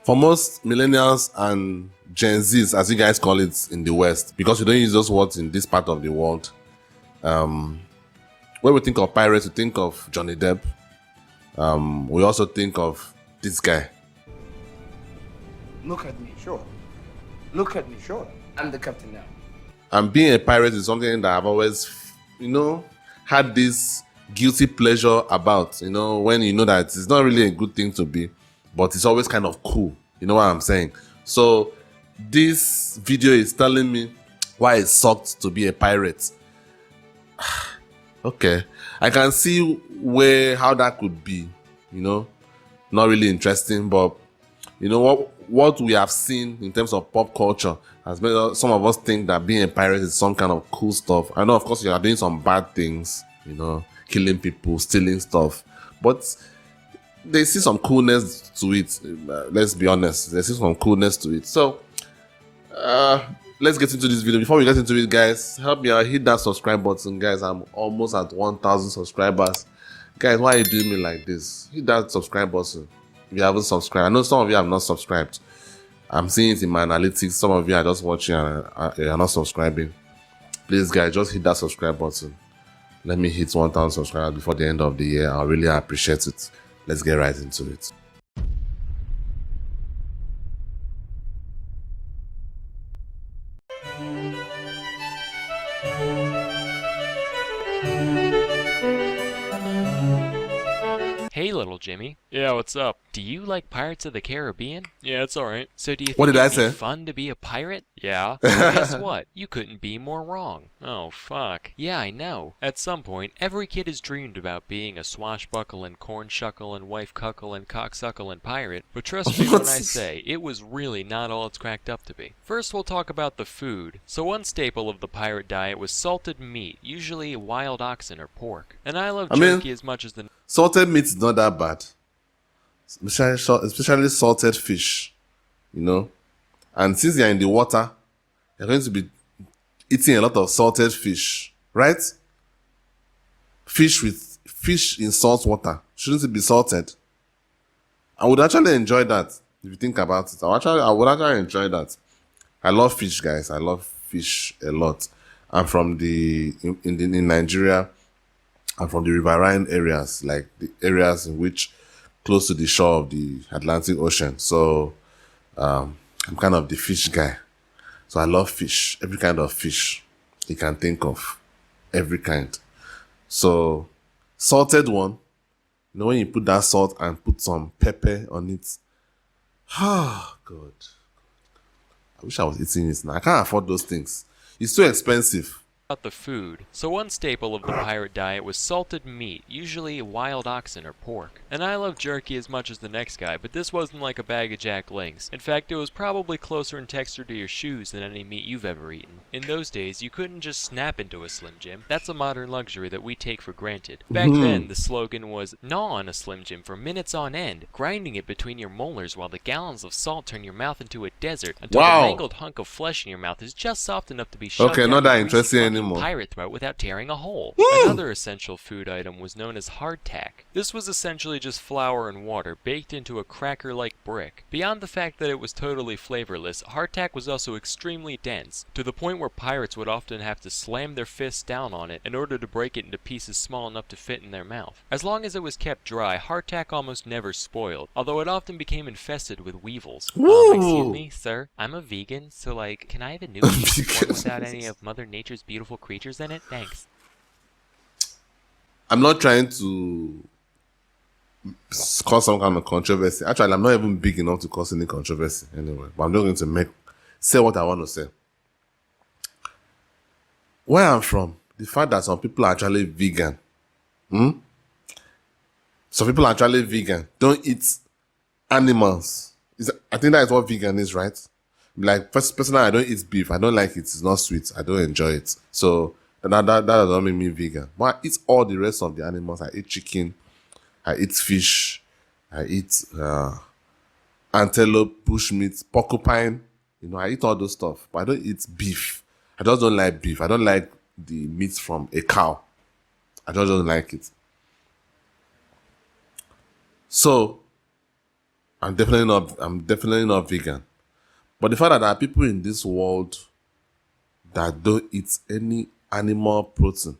For most millennials and Gen Zs, as you guys call it in the West, because we don't use those words in this part of the world, when we think of pirates, we think of Johnny Depp. We also think of this guy. Look at me, sure. Look at me, sure. I'm the captain now. And being a pirate is something that I've always, had this guilty pleasure about, when you know that it's not really a good thing to be, but it's always kind of cool. You know what I'm saying? So this video is telling me why it sucked to be a pirate. Okay. I can see how that could be, not really interesting, but what we have seen in terms of pop culture has made some of us think that being a pirate is some kind of cool stuff. I know, of course, you are doing some bad things, killing people, stealing stuff, but they see some coolness to it. Let's be honest, they see some coolness to it. So let's get into this video. Before we get into it, guys, help me out, hit that subscribe button. Guys, I'm almost at 1,000 subscribers. Guys, why are you doing me like this? Hit that subscribe button if you haven't subscribed. I know some of you have not subscribed. I'm seeing it in my analytics. Some of you are just watching and are not subscribing. Please, guys, just hit that subscribe button. Let me hit 1,000 subscribers before the end of the year. I'll really appreciate it. Let's get right into it. Hey, little Jimmy. Yeah, what's up? Do you like Pirates of the Caribbean? Yeah, it's alright. So do you think What did I it'd be say? fun to be a pirate? Yeah? Well, guess what? You couldn't be more wrong. Oh, fuck. Yeah, I know. At some point, every kid has dreamed about being a swashbuckling, corn-shuckling, wife-cuckling, cocksuckling pirate, but trust me when I say, it was really not all it's cracked up to be. First, we'll talk about the food. So one staple of the pirate diet was salted meat, usually wild oxen or pork. And I love jerky as much as the... Salted meat is not that bad. Especially salted fish, And since you're in the water, you're going to be eating a lot of salted fish, right? Fish in salt water. Shouldn't it be salted? I would actually enjoy that if you think about it. I would actually enjoy that. I love fish, guys. I love fish a lot. I'm from in Nigeria. I'm from the riverine areas, like the areas in which close to the shore of the Atlantic Ocean. So I'm kind of the fish guy. So I love fish, every kind of fish you can think of, every kind. So salted one, when you put that salt and put some pepper on it. Oh, God. I wish I was eating it now. I can't afford those things. It's too expensive. About the food. So one staple of the pirate diet was salted meat, usually wild oxen or pork. And I love jerky as much as the next guy, but this wasn't like a bag of Jack Links. In fact, it was probably closer in texture to your shoes than any meat you've ever eaten. In those days, you couldn't just snap into a Slim Jim. That's a modern luxury that we take for granted. Back then, the slogan was, gnaw on a Slim Jim for minutes on end, grinding it between your molars while the gallons of salt turn your mouth into a desert until the mangled hunk of flesh in your mouth is just soft enough to be shoved Okay, down not that your interesting greasy anymore. pirate throat without tearing a hole. Another essential food item was known as hardtack. This was essentially just flour and water baked into a cracker-like brick. Beyond the fact that it was totally flavorless, hardtack was also extremely dense, to the point where pirates would often have to slam their fists down on it in order to break it into pieces small enough to fit in their mouth. As long as it was kept dry, hardtack almost never spoiled, although it often became infested with weevils. Excuse me, sir, I'm a vegan, so can I have a new piece of corn without any of Mother Nature's beautiful creatures in it? Thanks. I'm not trying to cause some kind of controversy. Actually, I'm not even big enough to cause any controversy anyway. But I'm not going to say what I want to say. Where I'm from, the fact that some people are actually vegan. Some people are actually vegan. Don't eat animals. I think that is what vegan is, right? Like, personally, I don't eat beef. I don't like it. It's not sweet. I don't enjoy it. So that doesn't make me vegan. But I eat all the rest of the animals. I eat chicken. I eat fish. I eat antelope, bushmeat, porcupine. I eat all those stuff. But I don't eat beef. I just don't like beef. I don't like the meat from a cow. I just don't like it. So I'm definitely not vegan. But the fact that there are people in this world that don't eat any animal protein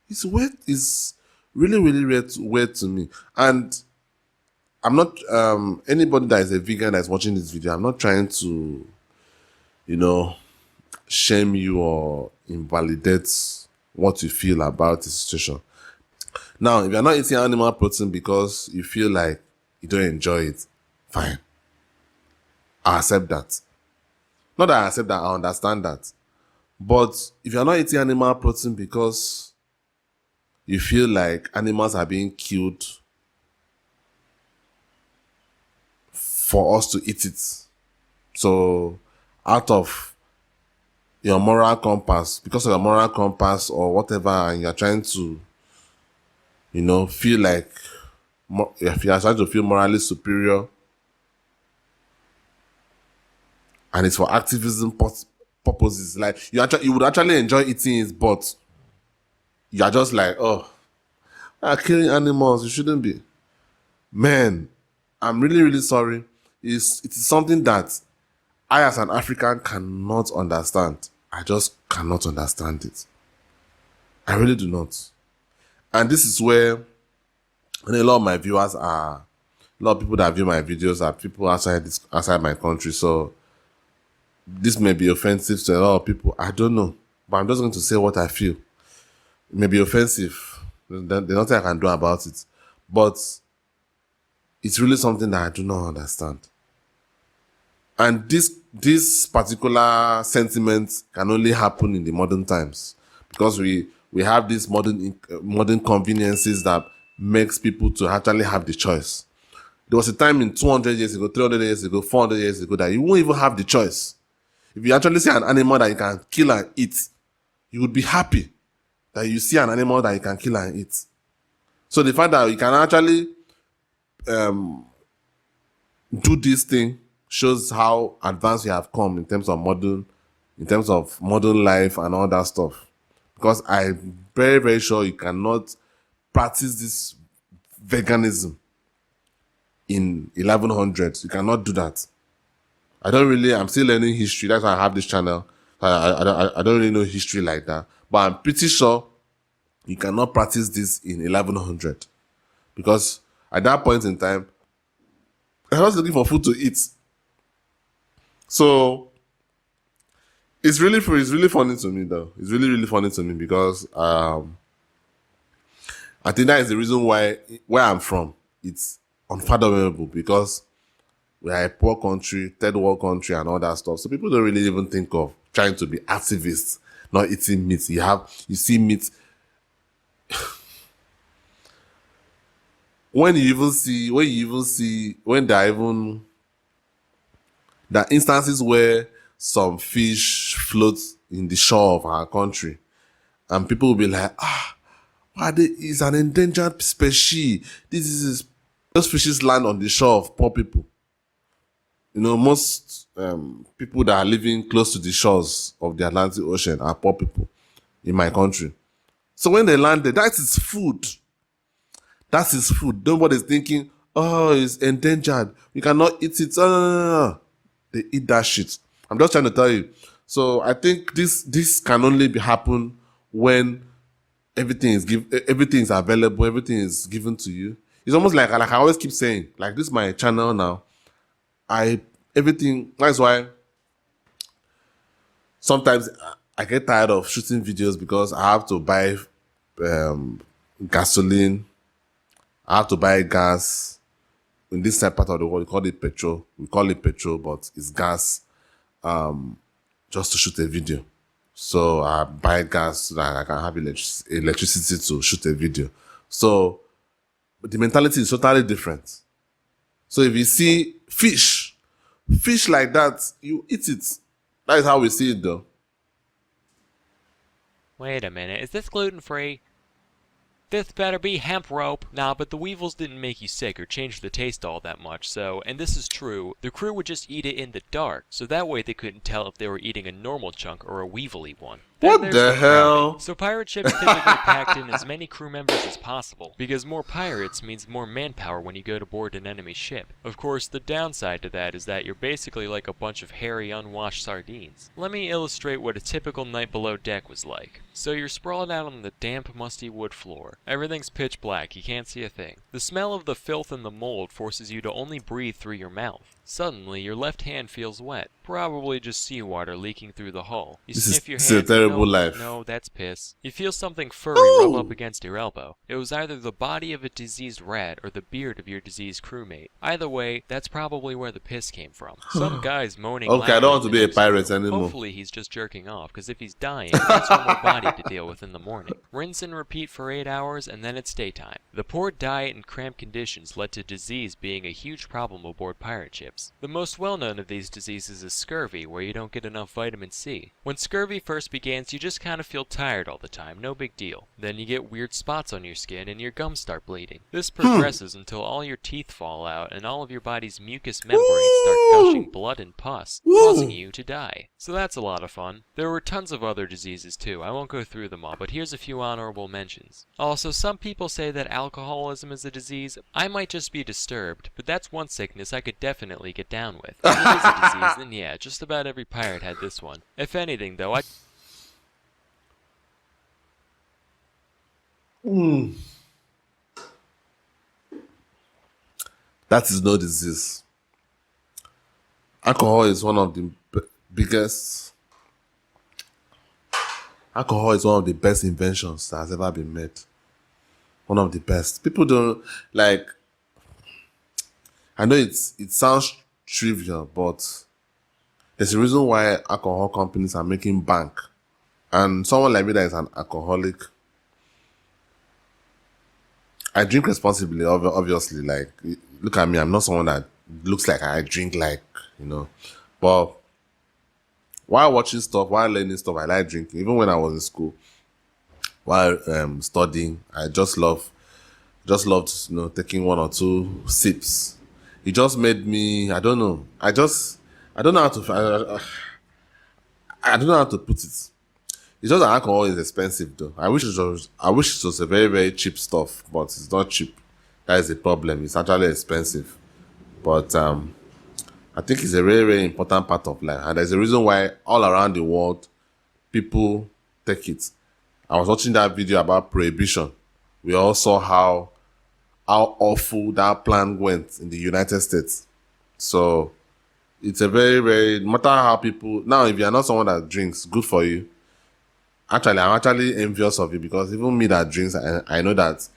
is really, really weird to me. And I'm not anybody that is a vegan that is watching this video, I'm not trying to, shame you or invalidate what you feel about the situation. Now, if you're not eating animal protein because you feel like you don't enjoy it, fine. I accept that. Not that I accept that, I understand that. But if you're not eating animal protein because you feel like animals are being killed for us to eat it, so out of your moral compass, because of your moral compass or whatever, and you're trying to, feel like, if you're trying to feel morally superior, and it's for activism purposes, like you would actually enjoy eating it, but you're just like, killing animals, you shouldn't be. Man, I'm really, really sorry. It is something that I, as an African, cannot understand. I just cannot understand it. I really do not. And this is where a lot of my viewers are, a lot of people that view my videos are people outside my country. So this may be offensive to a lot of people. I don't know. But I'm just going to say what I feel. It may be offensive. There's nothing I can do about it. But it's really something that I do not understand. And this particular sentiment can only happen in the modern times, because we have these modern conveniences that makes people to actually have the choice. There was a time in 200 years ago, 300 years ago, 400 years ago that you won't even have the choice. If you actually see an animal that you can kill and eat, you would be happy that you see an animal that you can kill and eat. So the fact that you can actually do this thing shows how advanced we have come in terms of modern life and all that stuff. Because I'm very, very sure you cannot practice this veganism in 1100s. You cannot do that. I'm still learning history. That's why I have this channel. I don't really know history like that. But I'm pretty sure you cannot practice this in 1100. Because at that point in time, I was looking for food to eat. So it's really funny to me though. It's really, really funny to me because I think that is the reason why where I'm from, it's unfathomable, because we are a poor country, third world country and all that stuff. So people don't really even think of trying to be activists, not eating meat. You see meat. When there are instances where some fish float in the shore of our country, and people will be like, it's an endangered species. Those fishes land on the shore of poor people. Most people that are living close to the shores of the Atlantic Ocean are poor people in my country. So when they land there, that is food. That is food. Nobody's thinking, it's endangered, we cannot eat it. No. They eat that shit. I'm just trying to tell you. So I think this can only happen when everything is available, everything is given to you. It's almost like I always keep saying, like, this is my channel now. That's why sometimes I get tired of shooting videos, because I have to buy gasoline, I have to buy gas. In this part of the world, we call it petrol, but it's gas, just to shoot a video. So I buy gas so that I can have electricity to shoot a video. So the mentality is totally different. So if you see fish like that, you eat it. That is how we see it though. Wait a minute, is this gluten-free? This better be hemp rope. Nah, but the weevils didn't make you sick or change the taste all that much, so, and this is true, the crew would just eat it in the dark, so that way they couldn't tell if they were eating a normal chunk or a weevily one. Then What there's the hell? crowding. So pirate ships typically packed in as many crew members as possible, because more pirates means more manpower when you go to board an enemy ship. Of course, the downside to that is that you're basically like a bunch of hairy, unwashed sardines. Let me illustrate what a typical night below deck was like. So you're sprawled out on the damp, musty wood floor. Everything's pitch black, you can't see a thing. The smell of the filth and the mold forces you to only breathe through your mouth. Suddenly, your left hand feels wet. Probably just seawater leaking through the hull. You sniff your This hand. is a terrible no, life. No, that's piss. You feel something furry rub up against your elbow. It was either the body of a diseased rat or the beard of your diseased crewmate. Either way, that's probably where the piss came from. Some guy's moaning Okay, I don't want to loudly be a in the next pirate room. anymore. Hopefully he's just jerking off, because if he's dying, that's one more body to deal with in the morning. Rinse and repeat for 8 hours, and then it's daytime. The poor diet and cramped conditions led to disease being a huge problem aboard pirate ships. The most well-known of these diseases is scurvy, where you don't get enough vitamin C. When scurvy first begins, you just kind of feel tired all the time, no big deal. Then you get weird spots on your skin and your gums start bleeding. This progresses until all your teeth fall out and all of your body's mucous membranes start gushing blood and pus, causing you to die. So that's a lot of fun. There were tons of other diseases too. I won't go through them all, but here's a few honorable mentions. Also, some people say that alcoholism is a disease. I might just be disturbed, but that's one sickness I could definitely get down with. If it is a disease, then yeah, just about every pirate had this one. If anything, though, That is no disease. Alcohol is one of the biggest. Alcohol is one of the best inventions that has ever been made. One of the best. People don't like. I know it sounds trivial, but there's a reason why alcohol companies are making bank. And someone like me that is an alcoholic, I drink responsibly, obviously. Like, look at me, I'm not someone that looks like I drink like, But while watching stuff, while learning stuff, I like drinking. Even when I was in school, while studying, I just loved, taking one or two sips. It just made me, I don't know. I don't know how to, I don't know how to put it. It's just that alcohol is expensive though. I wish it was a very, very cheap stuff, but it's not cheap. That is the problem. It's actually expensive. But I think it's a very, very important part of life. And there's a reason why all around the world, people take it. I was watching that video about prohibition. We all saw how awful that plan went in the United States. So it's a very, very, no matter how people, now if you're not someone that drinks, good for you. Actually, I'm actually envious of you because even me that drinks, I know that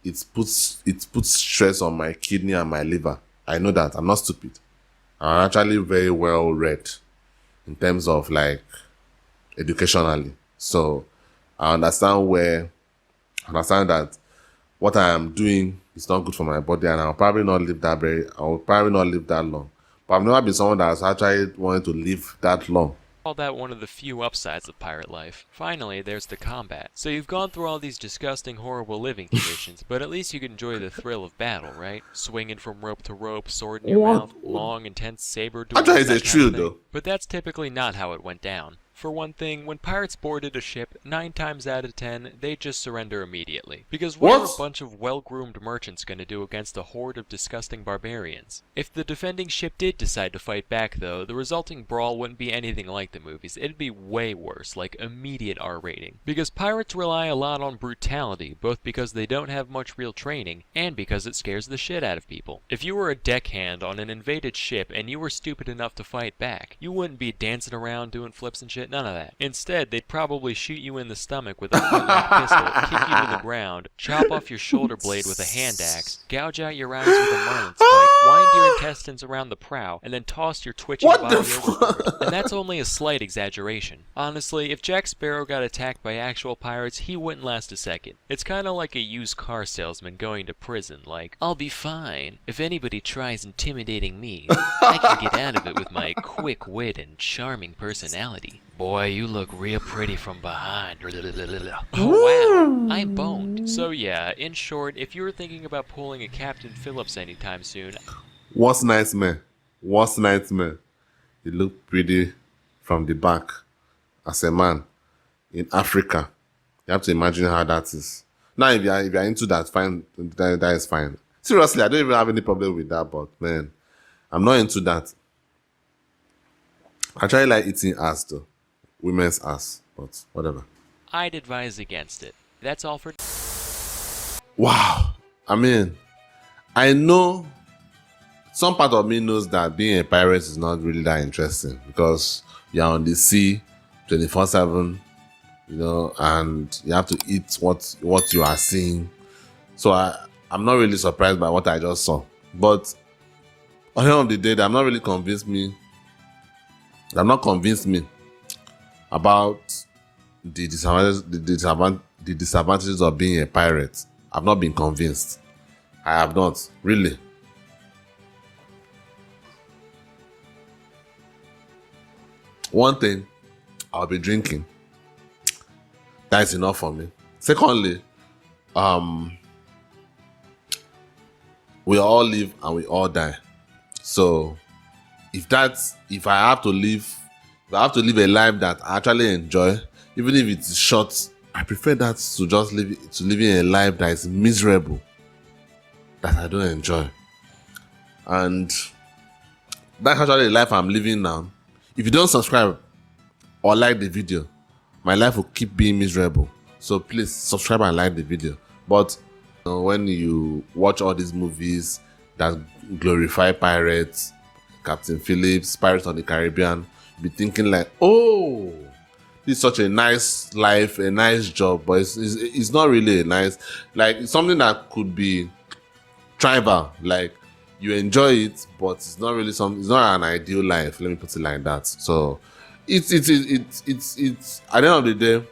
it puts stress on my kidney and my liver. I know that. I'm not stupid. I'm actually very well read in terms of like educationally. So I understand that what I am doing is not good for my body, and I'll probably not live that long. But I've never been someone that's actually wanted to live that long. call that one of the few upsides of pirate life. Finally, there's the combat. So you've gone through all these disgusting, horrible living conditions, but at least you can enjoy the thrill of battle, right? Swinging from rope to rope, sword in your mouth, long, intense saber duels. Actually, it's a thrill though. But that's typically not how it went down. For one thing, when pirates boarded a ship, 9 times out of 10, they'd just surrender immediately. Because what are a bunch of well-groomed merchants gonna do against a horde of disgusting barbarians? If the defending ship did decide to fight back though, the resulting brawl wouldn't be anything like the movies. It'd be way worse, like immediate R rating. Because pirates rely a lot on brutality, both because they don't have much real training, and because it scares the shit out of people. If you were a deckhand on an invaded ship and you were stupid enough to fight back, you wouldn't be dancing around doing flips and shit. None of that. Instead, they'd probably shoot you in the stomach with a point-blank pistol, kick you to the ground, chop off your shoulder blade with a hand axe, gouge out your eyes with a marlin spike, wind your intestines around the prow, and then toss your twitching body overboard. And that's only a slight exaggeration. Honestly, if Jack Sparrow got attacked by actual pirates, he wouldn't last a second. It's kind of like a used car salesman going to prison, like, I'll be fine. If anybody tries intimidating me, I can get out of it with my quick wit and charming personality. Boy, you look real pretty from behind. Oh wow, I'm boned. So yeah, in short, if you were thinking about pulling a Captain Phillips anytime soon... Worst nightmare. You look pretty from the back as a man. in Africa. You have to imagine how that is. Now, if you're into that, fine, that is fine. Seriously, I don't even have any problem with that, but man, I'm not into that. I actually like eating ass though. Women's ass, but whatever. I'd advise against it. That's all for... Wow. I mean, I know some part of me knows that being a pirate is not really that interesting because you're on the sea 24/7, you know, and you have to eat what you are seeing. So I'm not really surprised by what I just saw. But at the end of the day, I'm not really convinced me. I'm not convinced me about the disadvantages of being a pirate. I've not been convinced. I have not, really. One thing, I'll be drinking. That is enough for me. Secondly, we all live and we all die. So if I have to live a life that I actually enjoy, even if it's short, I prefer that to just living a life that is miserable, that I don't enjoy. And that's actually the life I'm living now. If you don't subscribe or like the video, my life will keep being miserable. So please subscribe and like the video. But when you watch all these movies that glorify pirates, Captain Phillips, Pirates of the Caribbean, you'll be thinking like, oh, this is such a nice life, a nice job, but it's not really a nice, like it's something that could be tribal, like you enjoy it, but it's not really it's not an ideal life. Let me put it like that. So it's at the end of the day,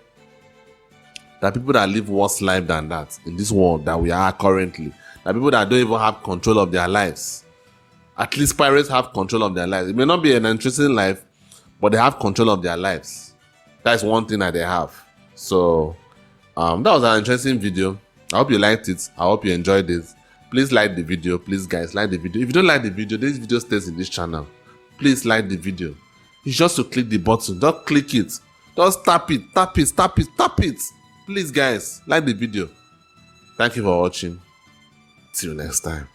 there are people that live worse life than that in this world that we are currently. There are people that don't even have control of their lives. At least pirates have control of their lives. It may not be an interesting life, but they have control of their lives. That's one thing that they have. So that was an interesting video. I hope you liked it. I hope you enjoyed it. Please like the video. Please, guys, like the video. If you don't like the video, this video stays in this channel. Please like the video. It's just to click the button. Just click it. Just tap it. Tap it. Tap it. Tap it. Please, guys, like the video. Thank you for watching. See you next time.